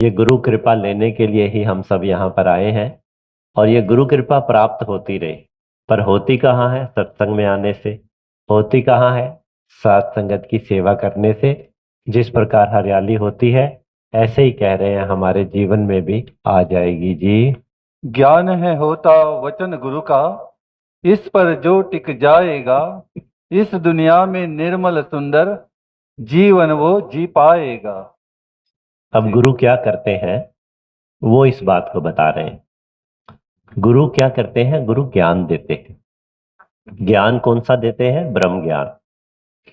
ये गुरु कृपा लेने के लिए ही हम सब यहाँ पर आए हैं। और ये गुरु कृपा प्राप्त होती रहे, पर होती कहाँ है? सत्संग में आने से। होती कहाँ है? साथ संगत की सेवा करने से। जिस प्रकार हरियाली होती है, ऐसे ही कह रहे हैं हमारे जीवन में भी आ जाएगी जी। ज्ञान है होता वचन गुरु का, इस पर जो टिक जाएगा, इस दुनिया में निर्मल सुंदर जीवन वो जी पाएगा। अब गुरु क्या करते हैं, वो इस बात को बता रहे हैं। गुरु क्या करते हैं? गुरु ज्ञान देते हैं। ज्ञान कौन सा देते हैं? ब्रह्म ज्ञान।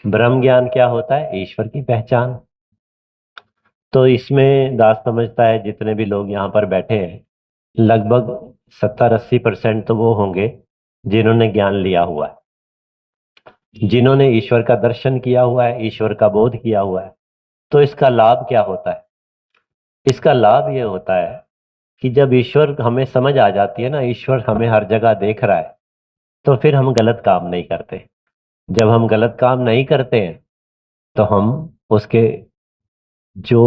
ब्रह्म ज्ञान क्या होता है? ईश्वर की पहचान। तो इसमें दास समझता है जितने भी लोग यहाँ पर बैठे हैं, लगभग 70-80% तो वो होंगे जिन्होंने ज्ञान लिया हुआ है, जिन्होंने ईश्वर का दर्शन किया हुआ है, ईश्वर का बोध किया हुआ है। तो इसका लाभ क्या होता है? इसका लाभ ये होता है कि जब ईश्वर हमें समझ आ जाती है ना, ईश्वर हमें हर जगह देख रहा है, तो फिर हम गलत काम नहीं करते। जब हम गलत काम नहीं करते हैं, तो हम उसके जो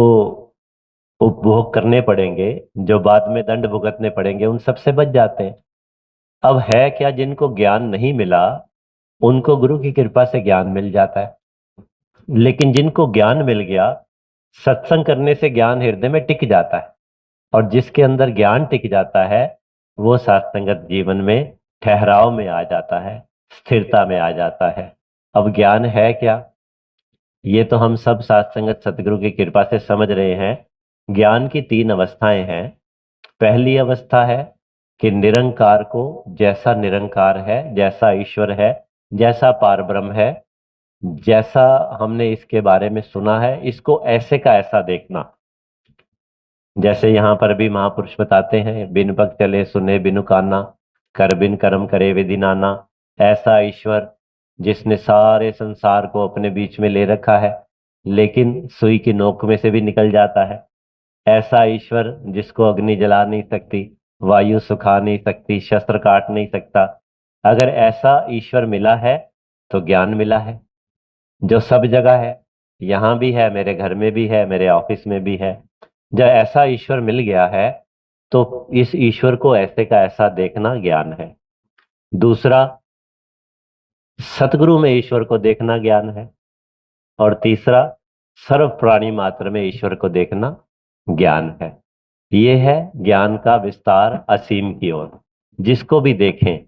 उपभोग करने पड़ेंगे, जो बाद में दंड भुगतने पड़ेंगे, उन सब से बच जाते हैं। अब है क्या, जिनको ज्ञान नहीं मिला उनको गुरु की कृपा से ज्ञान मिल जाता है। लेकिन जिनको ज्ञान मिल गया, सत्संग करने से ज्ञान हृदय में टिक जाता है। और जिसके अंदर ज्ञान टिक जाता है, वो सत्संगत जीवन में ठहराव में आ जाता है, स्थिरता में आ जाता है। अब ज्ञान है क्या, ये तो हम सब सत्संगत सतगुरु की कृपा से समझ रहे हैं। ज्ञान की 3 अवस्थाएं हैं। पहली अवस्था है कि निरंकार को, जैसा निरंकार है, जैसा ईश्वर है, जैसा पारब्रह्म है, जैसा हमने इसके बारे में सुना है, इसको ऐसे का ऐसा देखना। जैसे यहाँ पर भी महापुरुष बताते हैं, बिन पग चले सुने बिनु काना, कर बिन कर्म करे विधि नाना। ऐसा ईश्वर जिसने सारे संसार को अपने बीच में ले रखा है, लेकिन सुई की नोक में से भी निकल जाता है। ऐसा ईश्वर जिसको अग्नि जला नहीं सकती, वायु सुखा नहीं सकती, शस्त्र काट नहीं सकता। अगर ऐसा ईश्वर मिला है, तो ज्ञान मिला है, जो सब जगह है। यहाँ भी है, मेरे घर में भी है, मेरे ऑफिस में भी है। जब ऐसा ईश्वर मिल गया है, तो इस ईश्वर को ऐसे का ऐसा देखना ज्ञान है। दूसरा, सतगुरु में ईश्वर को देखना ज्ञान है। और तीसरा, सर्व प्राणी मात्र में ईश्वर को देखना ज्ञान है। ये है ज्ञान का विस्तार असीम की ओर। जिसको भी देखें,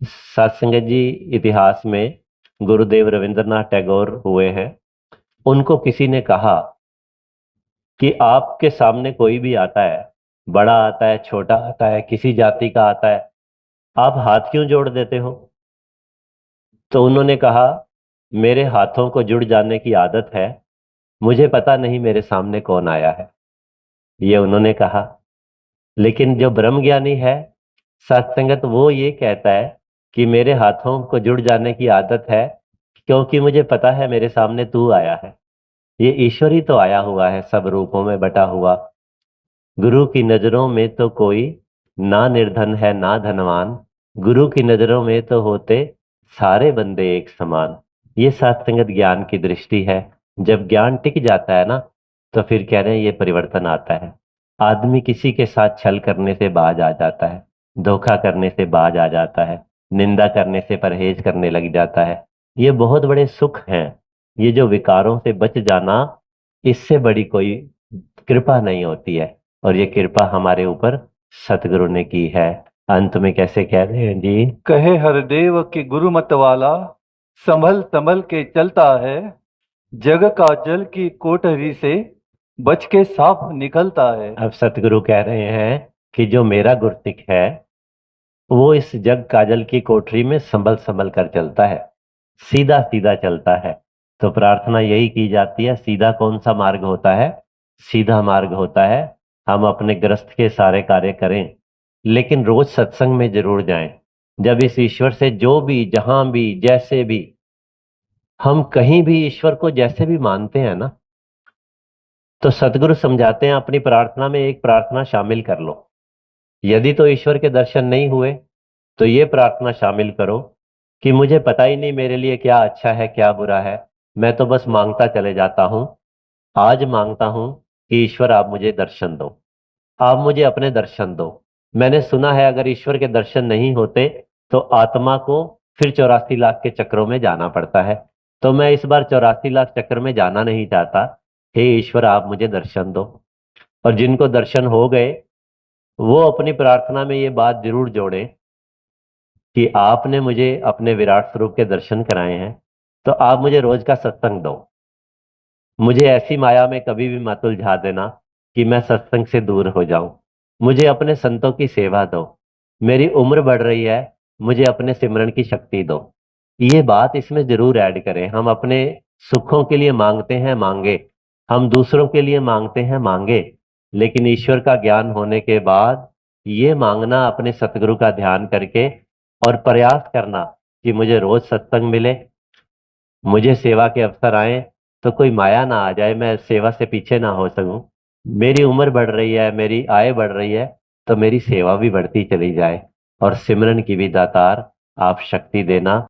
सत्संग जी, इतिहास में गुरुदेव रविंद्रनाथ टैगोर हुए हैं। उनको किसी ने कहा कि आपके सामने कोई भी आता है, बड़ा आता है, छोटा आता है, किसी जाति का आता है, आप हाथ क्यों जोड़ देते हो? तो उन्होंने कहा, मेरे हाथों को जुड़ जाने की आदत है, मुझे पता नहीं मेरे सामने कौन आया है। ये उन्होंने कहा। लेकिन जो ब्रह्मज्ञानी है, सत्संगत, वो ये कहता है कि मेरे हाथों को जुड़ जाने की आदत है, क्योंकि मुझे पता है मेरे सामने तू आया है। ये ईश्वर ही तो आया हुआ है, सब रूपों में बटा हुआ। गुरु की नजरों में तो कोई ना निर्धन है ना धनवान, गुरु की नजरों में तो होते सारे बंदे एक समान। ये सत्संगत ज्ञान की दृष्टि है। जब ज्ञान टिक जाता है ना, तो फिर कह रहे हैं ये परिवर्तन आता है। आदमी किसी के साथ छल करने से बाज आ जाता है, धोखा करने से बाज आ जाता है, निंदा करने से परहेज करने लग जाता है। ये बहुत बड़े सुख हैं। ये जो विकारों से बच जाना, इससे बड़ी कोई कृपा नहीं होती है। और ये कृपा हमारे ऊपर सतगुरु ने की है। अंत में कैसे कह रहे हैं जी? कहे हरदेव कि गुरु मत वाला, संभल संभल के चलता है, जग का जल की कोठरी से बच के साफ निकलता है। अब सतगुरु कह रहे हैं कि जो मेरा गुरसिक है, वो इस जग काजल की कोठरी में संभल संभल कर चलता है, सीधा सीधा चलता है। तो प्रार्थना यही की जाती है। सीधा कौन सा मार्ग होता है? सीधा मार्ग होता है, हम अपने ग्रस्त के सारे कार्य करें, लेकिन रोज सत्संग में जरूर जाएं। जब इस ईश्वर से जो भी, जहां भी, जैसे भी, हम कहीं भी ईश्वर को जैसे भी मानते हैं ना, तो सतगुरु समझाते हैं अपनी प्रार्थना में एक प्रार्थना शामिल कर लो। यदि तो ईश्वर के दर्शन नहीं हुए, तो ये प्रार्थना शामिल करो कि मुझे पता ही नहीं मेरे लिए क्या अच्छा है क्या बुरा है, मैं तो बस मांगता चले जाता हूं। आज मांगता हूं कि ईश्वर आप मुझे दर्शन दो, आप मुझे अपने दर्शन दो। मैंने सुना है अगर ईश्वर के दर्शन नहीं होते तो आत्मा को फिर 84 लाख के चक्रों में जाना पड़ता है। तो मैं इस बार 84 लाख चक्र में जाना नहीं चाहता। हे ईश्वर आप मुझे दर्शन दो। और जिनको दर्शन हो गए वो अपनी प्रार्थना में ये बात जरूर जोड़े कि आपने मुझे अपने विराट स्वरूप के दर्शन कराए हैं, तो आप मुझे रोज का सत्संग दो। मुझे ऐसी माया में कभी भी मत उलझा देना कि मैं सत्संग से दूर हो जाऊं। मुझे अपने संतों की सेवा दो। मेरी उम्र बढ़ रही है, मुझे अपने सिमरन की शक्ति दो। ये बात इसमें जरूर ऐड करें। हम अपने सुखों के लिए मांगते हैं, मांगे। हम दूसरों के लिए मांगते हैं, मांगे। लेकिन ईश्वर का ज्ञान होने के बाद ये मांगना अपने सतगुरु का ध्यान करके और प्रयास करना कि मुझे रोज सत्संग मिले, मुझे सेवा के अवसर आए, तो कोई माया ना आ जाए मैं सेवा से पीछे ना हो सकूं। मेरी उम्र बढ़ रही है, मेरी आय बढ़ रही है, तो मेरी सेवा भी बढ़ती चली जाए। और सिमरन की भी दातार आप शक्ति देना।